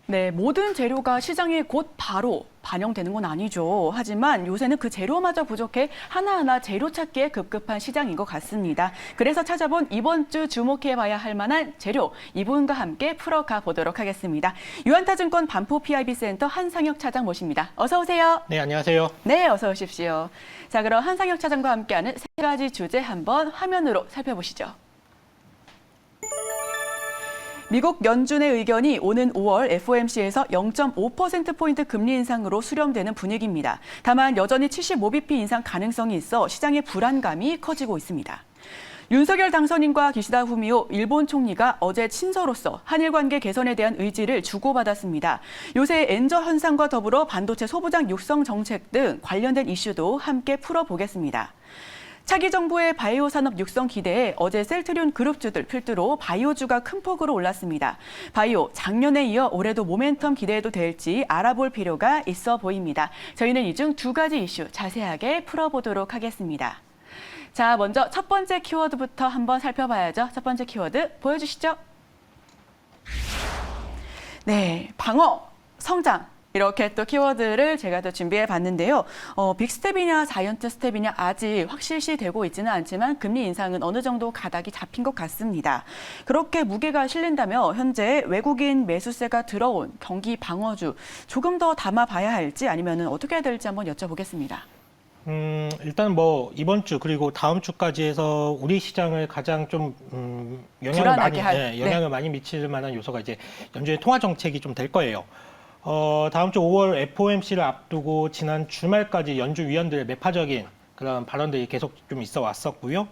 네, 모든 재료가 시장에 곧 바로 반영되는 건 아니죠. 하지만 요새는 그 재료마저 부족해 하나하나 재료 찾기에 급급한 시장인 것 같습니다. 그래서 찾아본 이번 주 주목해봐야 할 만한 재료, 이분과 함께 풀어가 보도록 하겠습니다. 유한타증권 반포 PIB센터 한상혁 차장 모십니다. 어서 오세요. 네, 안녕하세요. 네, 어서 오십시오. 자, 그럼 한상혁 차장과 함께하는 세 가지 주제 한번 화면으로 살펴보시죠. 미국 연준의 의견이 오는 5월 FOMC에서 0.5%포인트 금리 인상으로 수렴되는 분위기입니다. 다만 여전히 75bp 인상 가능성이 있어 시장의 불안감이 커지고 있습니다. 윤석열 당선인과 기시다 후미오 일본 총리가 어제 친서로서 한일 관계 개선에 대한 의지를 주고받았습니다. 요새 엔저 현상과 더불어 반도체 소부장 육성 정책 등 관련된 이슈도 함께 풀어보겠습니다. 차기 정부의 바이오 산업 육성 기대에 어제 셀트리온 그룹주들 필두로 바이오주가 큰 폭으로 올랐습니다. 바이오 작년에 이어 올해도 모멘텀 기대해도 될지 알아볼 필요가 있어 보입니다. 저희는 이 중 두 가지 이슈 자세하게 풀어보도록 하겠습니다. 자, 먼저 첫 번째 키워드부터 한번 살펴봐야죠. 첫 번째 키워드 보여주시죠. 네, 방어, 성장. 이렇게 또 키워드를 제가 또 준비해 봤는데요. 빅스텝이냐 자이언트 스텝이냐 아직 확실시 되고 있지는 않지만 금리 인상은 어느 정도 가닥이 잡힌 것 같습니다. 그렇게 무게가 실린다면 현재 외국인 매수세가 들어온 경기 방어주 조금 더 담아봐야 할지 아니면 어떻게 해야 될지 한번 여쭤보겠습니다. 일단 뭐 이번 주 그리고 다음 주까지 해서 우리 시장을 가장 좀 영향을 많이 미칠 만한 요소가 이제 연준의 통화 정책이 좀 될 거예요. 다음 주 5월 FOMC를 앞두고 지난 주말까지 연준 위원들의 매파적인 그런 발언들이 계속 좀 있어 왔었고요.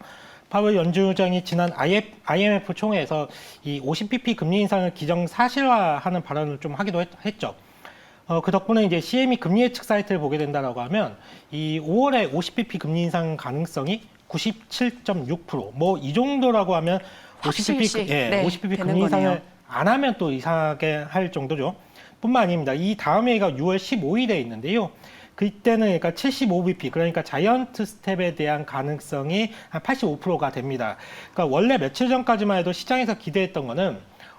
파월 연준의장이 지난 IMF 총회에서 이 50bp 금리 인상을 기정사실화하는 발언을 좀 하기도 했죠. 그 덕분에 이제 CME 금리 예측 사이트를 보게 된다라고 하면 이 5월에 50bp 금리 인상 가능성이 97.6%. 뭐 이 정도라고 하면 50bp 금리 인상을 안 하면 또 이상하게 할 정도죠. 뿐만 아닙니다. 이 다음 회의가 6월 15일에 있는데요. 그때는 그러니까 75bp, 그러니까 자이언트 스텝에 대한 가능성이 한 85%가 됩니다. 그러니까 원래 며칠 전까지만 해도 시장에서 기대했던 거는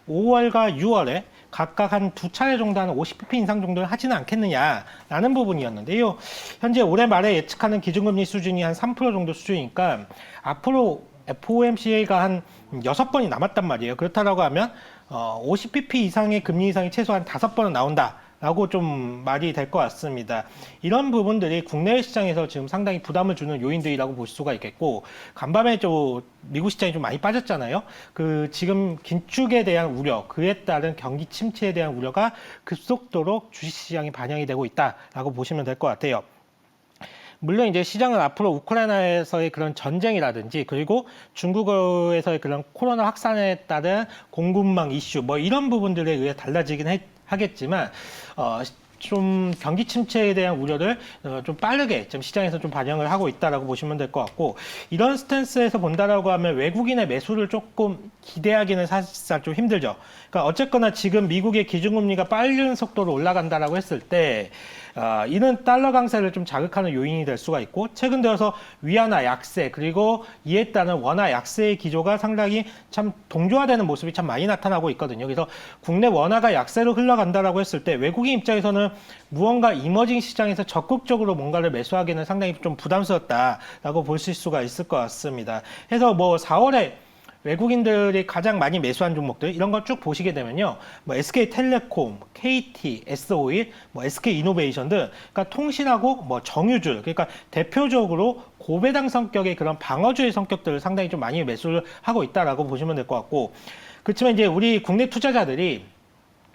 5월과 6월에 각각 한 두 차례 정도 한 50bp 인상 정도를 하지는 않겠느냐라는 부분이었는데요. 현재 올해 말에 예측하는 기준금리 수준이 한 3% 정도 수준이니까 앞으로 FOMC가 한 6번이 남았단 말이에요. 그렇다고 하면 50bp 이상의 금리 인상이 최소한 5번은 나온다라고 좀 말이 될 것 같습니다. 이런 부분들이 국내 시장에서 지금 상당히 부담을 주는 요인들이라고 볼 수가 있겠고, 간밤에 좀 미국 시장이 좀 많이 빠졌잖아요. 그 지금 긴축에 대한 우려, 그에 따른 경기 침체에 대한 우려가 급속도로 주식시장에 반영이 되고 있다라고 보시면 될 것 같아요. 물론 이제 시장은 앞으로 우크라이나에서의 그런 전쟁이라든지 그리고 중국에서의 그런 코로나 확산에 따른 공급망 이슈 뭐 이런 부분들에 의해 달라지긴 하겠지만 좀 경기 침체에 대한 우려를 좀 빠르게 좀 시장에서 좀 반영을 하고 있다라고 보시면 될 것 같고, 이런 스탠스에서 본다라고 하면 외국인의 매수를 조금 기대하기는 사실상 좀 힘들죠. 그러니까 어쨌거나 지금 미국의 기준금리가 빠른 속도로 올라간다라고 했을 때 이는 달러 강세를 좀 자극하는 요인이 될 수가 있고, 최근 들어서 위안화 약세 그리고 이에 따른 원화 약세의 기조가 상당히 참 동조화되는 모습이 참 많이 나타나고 있거든요. 그래서 국내 원화가 약세로 흘러간다라고 했을 때 외국인 입장에서는 무언가 이머징 시장에서 적극적으로 뭔가를 매수하기는 상당히 좀 부담스럽다라고 보실 수가 있을 것 같습니다. 그래서 뭐 4월에 외국인들이 가장 많이 매수한 종목들 이런 거 쭉 보시게 되면요, 뭐 SK텔레콤, KT, S-오일, 뭐 SK이노베이션 등 그러니까 통신하고 뭐 정유줄, 그러니까 대표적으로 고배당 성격의 그런 방어주의 성격들을 상당히 좀 많이 매수를 하고 있다라고 보시면 될 것 같고, 그렇지만 이제 우리 국내 투자자들이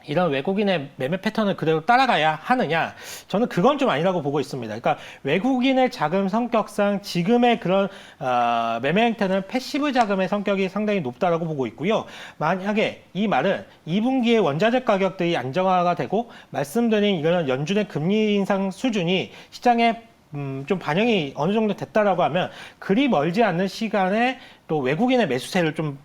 이런 외국인의 매매 패턴을 그대로 따라가야 하느냐? 저는 그건 좀 아니라고 보고 있습니다. 그러니까 외국인의 자금 성격상 지금의 그런 매매 행태는 패시브 자금의 성격이 상당히 높다라고 보고 있고요. 만약에 이 말은 2분기에 원자재 가격들이 안정화가 되고 말씀드린 이런 연준의 금리 인상 수준이 시장에 좀 반영이 어느 정도 됐다라고 하면 그리 멀지 않는 시간에 또 외국인의 매수세를 좀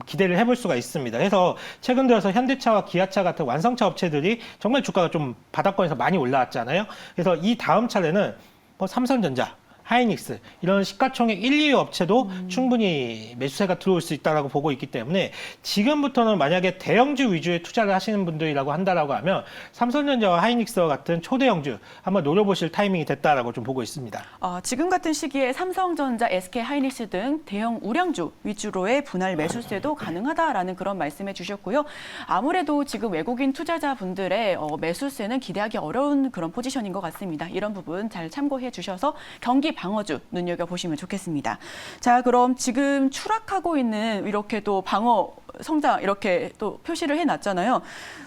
기대를 해볼 수가 있습니다. 그래서 최근 들어서 현대차와 기아차 같은 완성차 업체들이 정말 주가가 좀 바닥권에서 많이 올라왔잖아요. 그래서 이 다음 차례는 뭐 삼성전자, 하이닉스 이런 시가총액 1, 2위 업체도 충분히 매수세가 들어올 수 있다라고 보고 있기 때문에 지금부터는 만약에 대형주 위주의 투자를 하시는 분들이라고 한다라고 하면 삼성전자와 하이닉스와 같은 초대형주 한번 노려보실 타이밍이 됐다라고 좀 보고 있습니다. 지금 같은 시기에 삼성전자, SK 하이닉스 등 대형 우량주 위주로의 분할 매수세도 가능하다라는 그런 말씀해 주셨고요. 아무래도 지금 외국인 투자자분들의 매수세는 기대하기 어려운 그런 포지션인 것 같습니다. 이런 부분 잘 참고해 주셔서 경기 방어주 눈여겨보시면 좋겠습니다. 자, 그럼 지금 추락하고 있는 이렇게 또 방어 성장 이렇게 또 표시를 해놨잖아요.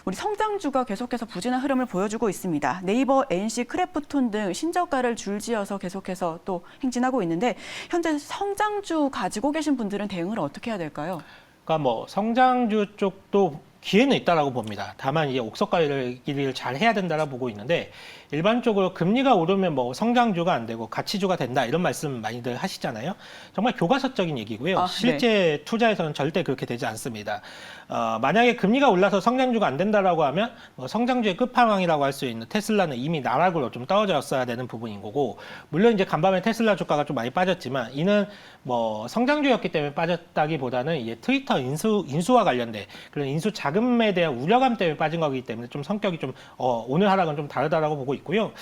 우리 성장주가 계속해서 부진한 흐름을 보여주고 있습니다. 네이버, NC, 크래프톤 등 신저가를 줄지어서 계속해서 또 행진하고 있는데 현재 성장주 가지고 계신 분들은 대응을 어떻게 해야 될까요? 그러니까 뭐 성장주 쪽도 기회는 있다라고 봅니다. 다만 이제 옥석 관리를 잘 해야 된다라고 보고 있는데 일반적으로 금리가 오르면 뭐 성장주가 안 되고 가치주가 된다 이런 말씀 많이들 하시잖아요. 정말 교과서적인 얘기고요. 실제 투자에서는 절대 그렇게 되지 않습니다. 만약에 금리가 올라서 성장주가 안 된다라고 하면 뭐 성장주의 끝판왕이라고 할 수 있는 테슬라는 이미 나락으로 좀 떨어졌어야 되는 부분인 거고 물론 이제 간밤에 테슬라 주가가 좀 많이 빠졌지만 이는 뭐 성장주였기 때문에 빠졌다기보다는 이제 트위터 인수와 관련된 그런 인수 자금에 대한 우려감 때문에 빠진 거기 때문에 좀 성격이 좀 오늘 하락은 좀 다르다라고 보고 있고요.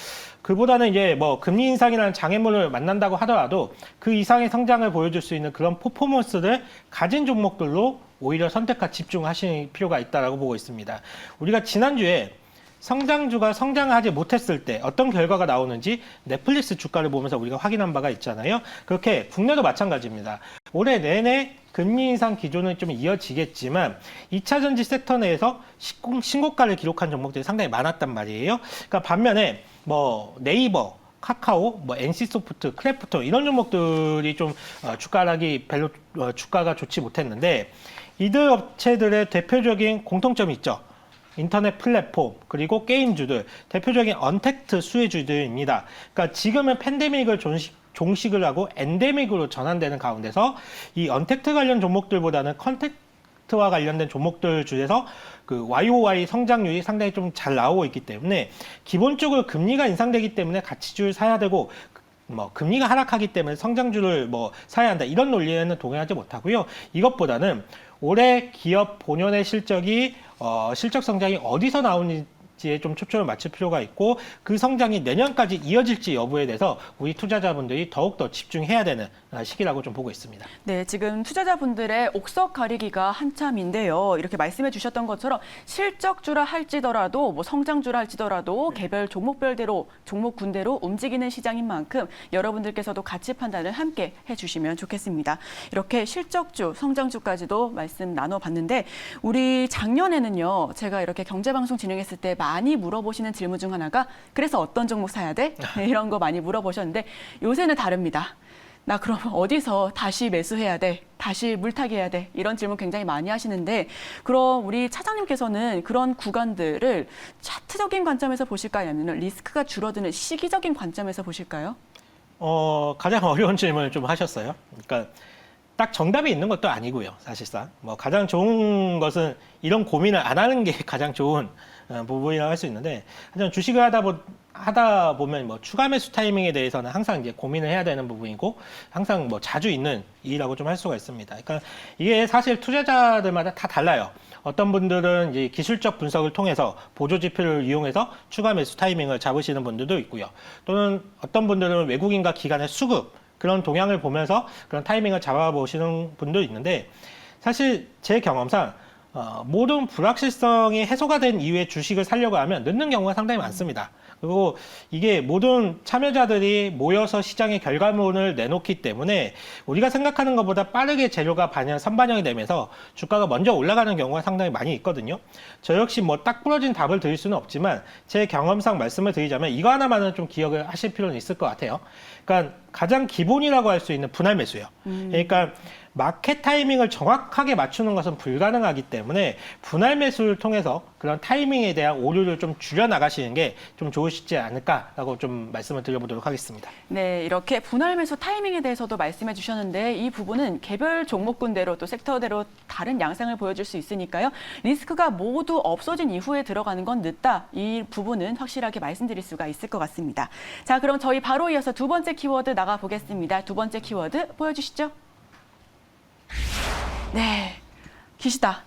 그보다는 이제 뭐 금리 인상이라는 장애물을 만난다고 하더라도 그 이상의 성장을 보여줄 수 있는 그런 퍼포먼스를 가진 종목들로 오히려 선택과 집중하실 필요가 있다라고 보고 있습니다. 우리가 지난주에 성장주가 성장하지 못했을 때 어떤 결과가 나오는지 넷플릭스 주가를 보면서 우리가 확인한 바가 있잖아요. 그렇게 국내도 마찬가지입니다. 올해 내내 금리 인상 기조는 좀 이어지겠지만 2차 전지 섹터 내에서 신고가를 기록한 종목들이 상당히 많았단 말이에요. 그러니까 반면에 뭐 네이버, 카카오, 뭐 NC소프트, 크래프톤 이런 종목들이 좀 주가락이 별로 주가가 좋지 못했는데 이들 업체들의 대표적인 공통점이 있죠. 인터넷 플랫폼 그리고 게임주들 대표적인 언택트 수혜주들입니다. 그러니까 지금은 팬데믹을 종식을 하고 엔데믹으로 전환되는 가운데서 이 언택트 관련 종목들보다는 컨택트와 관련된 종목들 중에서 그 YOY 성장률이 상당히 좀 잘 나오고 있기 때문에 기본적으로 금리가 인상되기 때문에 가치주를 사야 되고 뭐 금리가 하락하기 때문에 성장주를 뭐 사야 한다 이런 논리에는 동의하지 못하고요. 이것보다는 올해 기업 본연의 실적이 실적 성장이 어디서 나오는지에 좀 초점을 맞출 필요가 있고 그 성장이 내년까지 이어질지 여부에 대해서 우리 투자자분들이 더욱더 집중해야 되는 시기라고 좀 보고 있습니다. 네, 지금 투자자분들의 옥석 가리기가 한참인데요. 이렇게 말씀해 주셨던 것처럼 실적주라 할지더라도 뭐 성장주라 할지더라도 개별 종목별대로 종목군대로 움직이는 시장인 만큼 여러분들께서도 가치 판단을 함께 해주시면 좋겠습니다. 이렇게 실적주, 성장주까지도 말씀 나눠봤는데 우리 작년에는요. 제가 이렇게 경제방송 진행했을 때 많이 물어보시는 질문 중 하나가 그래서 어떤 종목 사야 돼? 네, 이런 거 많이 물어보셨는데 요새는 다릅니다. 나 그럼 어디서 다시 매수해야 돼? 다시 물타기해야 돼? 이런 질문 굉장히 많이 하시는데 그럼 우리 차장님께서는 그런 구간들을 차트적인 관점에서 보실까요? 아니면 리스크가 줄어드는 시기적인 관점에서 보실까요? 가장 어려운 질문을 좀 하셨어요. 그러니까 딱 정답이 있는 것도 아니고요. 사실상 뭐 가장 좋은 것은 이런 고민을 안 하는 게 가장 좋은 부분이라고 할 수 있는데 하지만 주식을 하다 보면 뭐 추가 매수 타이밍에 대해서는 항상 이제 고민을 해야 되는 부분이고 항상 뭐 자주 있는 일이라고 좀 할 수가 있습니다. 그러니까 이게 사실 투자자들마다 다 달라요. 어떤 분들은 이제 기술적 분석을 통해서 보조 지표를 이용해서 추가 매수 타이밍을 잡으시는 분들도 있고요. 또는 어떤 분들은 외국인과 기관의 수급 그런 동향을 보면서 그런 타이밍을 잡아보시는 분도 있는데 사실 제 경험상 모든 불확실성이 해소가 된 이후에 주식을 사려고 하면 늦는 경우가 상당히 많습니다. 그리고 이게 모든 참여자들이 모여서 시장의 결과물을 내놓기 때문에 우리가 생각하는 것보다 빠르게 재료가 선반영이 되면서 주가가 먼저 올라가는 경우가 상당히 많이 있거든요. 저 역시 뭐 딱 부러진 답을 드릴 수는 없지만 제 경험상 말씀을 드리자면 이거 하나만은 좀 기억을 하실 필요는 있을 것 같아요. 그러니까 가장 기본이라고 할 수 있는 분할 매수예요. 그러니까 마켓 타이밍을 정확하게 맞추는 것은 불가능하기 때문에 분할 매수를 통해서 그런 타이밍에 대한 오류를 좀 줄여 나가시는 게 좀 좋으시지 않을까라고 좀 말씀을 드려보도록 하겠습니다. 네, 이렇게 분할 매수 타이밍에 대해서도 말씀해 주셨는데 이 부분은 개별 종목군대로 또 섹터대로 다른 양상을 보여줄 수 있으니까요. 리스크가 모두 없어진 이후에 들어가는 건 늦다. 이 부분은 확실하게 말씀드릴 수가 있을 것 같습니다. 자, 그럼 저희 바로 이어서 두 번째 키워드 나가 보겠습니다. 두 번째 키워드 보여주시죠. 네, 기시다.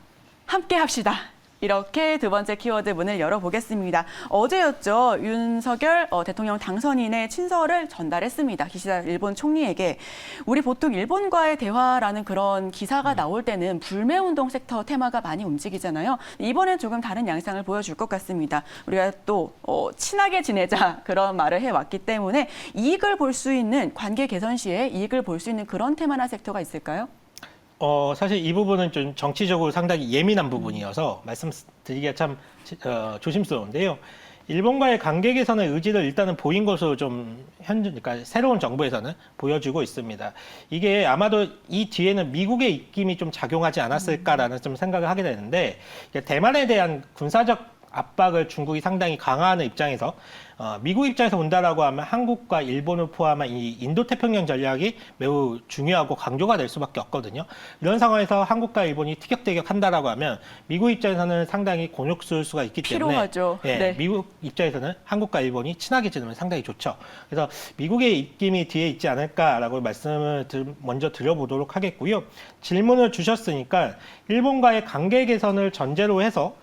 함께 합시다. 이렇게 두 번째 키워드 문을 열어보겠습니다. 어제였죠. 윤석열 대통령 당선인의 친서를 전달했습니다. 기시다 일본 총리에게. 우리 보통 일본과의 대화라는 그런 기사가 나올 때는 불매운동 섹터 테마가 많이 움직이잖아요. 이번엔 조금 다른 양상을 보여줄 것 같습니다. 우리가 또 친하게 지내자 그런 말을 해왔기 때문에 이익을 볼 수 있는 관계 개선 시에 이익을 볼 수 있는 그런 테마나 섹터가 있을까요? 사실 이 부분은 좀 정치적으로 상당히 예민한 부분이어서 말씀드리기가 참 조심스러운데요. 일본과의 관계 개선의 의지를 일단은 보인 것으로 좀 그러니까 새로운 정부에서는 보여주고 있습니다. 이게 아마도 이 뒤에는 미국의 입김이 좀 작용하지 않았을까라는 좀 생각을 하게 되는데 대만에 대한 군사적 압박을 중국이 상당히 강화하는 입장에서 미국 입장에서 본다라고 하면 한국과 일본을 포함한 이 인도태평양 전략이 매우 중요하고 강조가 될 수밖에 없거든요. 이런 상황에서 한국과 일본이 티격태격한다라고 하면 미국 입장에서는 상당히 곤욕스러울 수가 있기 때문에 필요하죠. 예, 네. 미국 입장에서는 한국과 일본이 친하게 지내면 상당히 좋죠. 그래서 미국의 입김이 뒤에 있지 않을까라고 말씀을 먼저 드려보도록 하겠고요. 질문을 주셨으니까 일본과의 관계 개선을 전제로 해서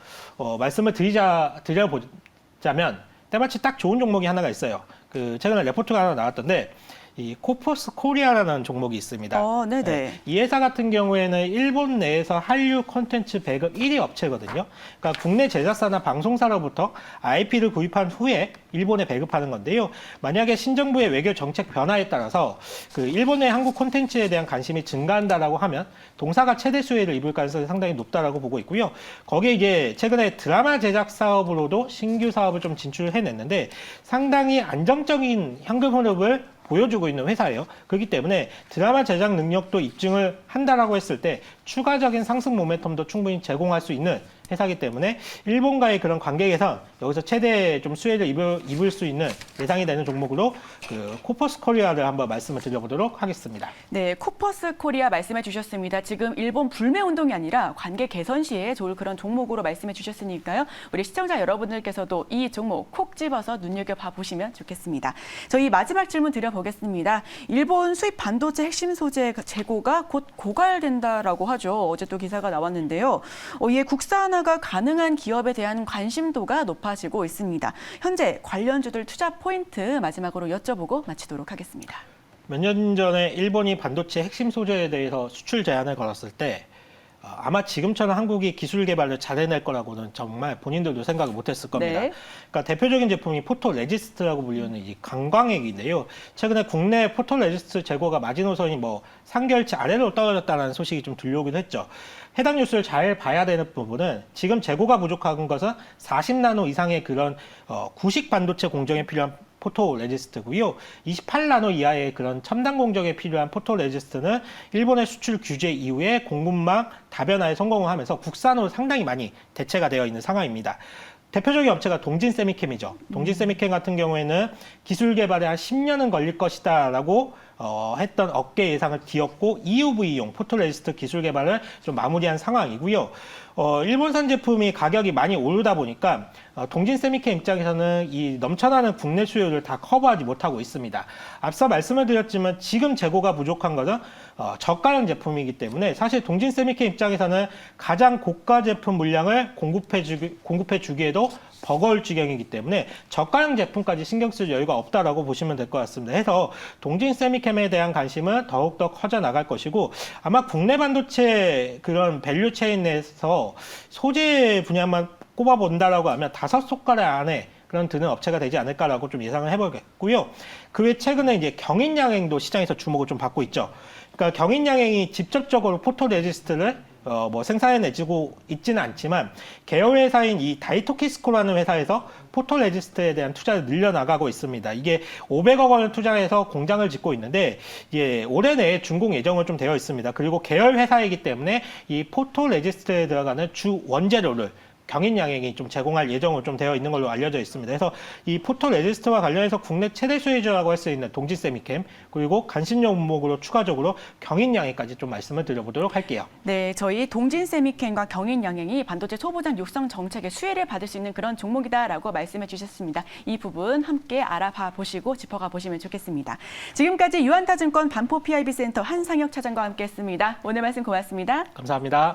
말씀을 드려보자면 때마치 딱 좋은 종목이 하나가 있어요. 최근에 레포트가 하나 나왔던데 이 코퍼스 코리아라는 종목이 있습니다. 네네. 네, 이 회사 같은 경우에는 일본 내에서 한류 콘텐츠 배급 1위 업체거든요. 그러니까 국내 제작사나 방송사로부터 IP를 구입한 후에 일본에 배급하는 건데요. 만약에 신정부의 외교 정책 변화에 따라서 일본의 한국 콘텐츠에 대한 관심이 증가한다라고 하면 동사가 최대 수혜를 입을 가능성이 상당히 높다라고 보고 있고요. 거기에 이제 최근에 드라마 제작 사업으로도 신규 사업을 좀 진출해냈는데 상당히 안정적인 현금 흐름을 보여주고 있는 회사예요. 그렇기 때문에 드라마 제작 능력도 입증을 한다라고 했을 때 추가적인 상승 모멘텀도 충분히 제공할 수 있는 회사이기 때문에 일본과의 그런 관계 개선 여기서 최대 좀 수혜를 입을 수 있는 예상이 되는 종목으로 코퍼스 코리아를 한번 말씀을 드려보도록 하겠습니다. 네, 코퍼스 코리아 말씀해 주셨습니다. 지금 일본 불매 운동이 아니라 관계 개선 시에 좋을 그런 종목으로 말씀해 주셨으니까요. 우리 시청자 여러분들께서도 이 종목 콕 집어서 눈여겨봐 보시면 좋겠습니다. 저희 마지막 질문 드려보겠습니다. 일본 수입 반도체 핵심 소재 재고가 곧 고갈된다라고 하죠. 어제 또 기사가 나왔는데요. 이에 국산화가 가능한 기업에 대한 관심도가 높아지고 있습니다. 현재 관련주들 투자 포인트 마지막으로 여쭤보고 마치도록 하겠습니다. 몇 년 전에 일본이 반도체 핵심 소재에 대해서 수출 제한을 걸었을 때 아마 지금처럼 한국이 기술 개발을 잘 해낼 거라고는 정말 본인들도 생각을 못했을 겁니다. 네. 그러니까 대표적인 제품이 포토레지스트라고 불리는 이 강광액인데요. 최근에 국내 포토레지스트 재고가 마지노선이 3개월치 아래로 떨어졌다는 소식이 좀 들려오기도 했죠. 해당 뉴스를 잘 봐야 되는 부분은 지금 재고가 부족한 것은 40나노 이상의 그런 구식 반도체 공정에 필요한 포토레지스트고요. 28나노 이하의 그런 첨단 공정에 필요한 포토레지스트는 일본의 수출 규제 이후에 공급망 다변화에 성공을 하면서 국산으로 상당히 많이 대체가 되어 있는 상황입니다. 대표적인 업체가 동진세미캠이죠. 동진세미캠 같은 경우에는 기술 개발에 한 10년은 걸릴 것이다라고 했던 업계 예상을 뒤엎고 EUV용 포토레지스트 기술 개발을 좀 마무리한 상황이고요. 일본산 제품이 가격이 많이 오르다 보니까 동진세미캠 입장에서는 이 넘쳐나는 국내 수요를 다 커버하지 못하고 있습니다. 앞서 말씀을 드렸지만 지금 재고가 부족한 것은 저가형 제품이기 때문에 사실 동진세미캠 입장에서는 가장 고가 제품 물량을 공급해 주기에도 버거울 지경이기 때문에 저가형 제품까지 신경 쓸 여유가 없다라고 보시면 될 것 같습니다. 해서 동진세미캠에 대한 관심은 더욱더 커져 나갈 것이고 아마 국내 반도체 그런 밸류 체인 내에서 소재 분야만 꼽아본다라고 하면 5손가락 안에 그런 드는 업체가 되지 않을까라고 좀 예상을 해보겠고요. 그 외 최근에 이제 경인양행도 시장에서 주목을 좀 받고 있죠. 그러니까 경인양행이 직접적으로 포토레지스트를 뭐 생산해내지고 있지는 않지만 계열 회사인 이 다이토키스코라는 회사에서 포토레지스트에 대한 투자를 늘려나가고 있습니다. 이게 500억 원을 투자해서 공장을 짓고 있는데 올해 내에 준공 예정은 좀 되어 있습니다. 그리고 계열 회사이기 때문에 이 포토레지스트에 들어가는 주 원재료를 경인양행이 좀 제공할 예정으로 좀 되어 있는 걸로 알려져 있습니다. 그래서 이 포토레지스트와 관련해서 국내 최대 수혜주라고 할 수 있는 동지세미캠 그리고 간신용 목으로 추가적으로 경인양행까지 좀 말씀을 드려보도록 할게요. 네, 저희 동진세미캠과 경인양행이 반도체 초보장 육성 정책의 수혜를 받을 수 있는 그런 종목이다라고 말씀해 주셨습니다. 이 부분 함께 알아봐 보시고 짚어가 보시면 좋겠습니다. 지금까지 유한타증권 반포 PIB센터 한상혁 차장과 함께했습니다. 오늘 말씀 고맙습니다. 감사합니다.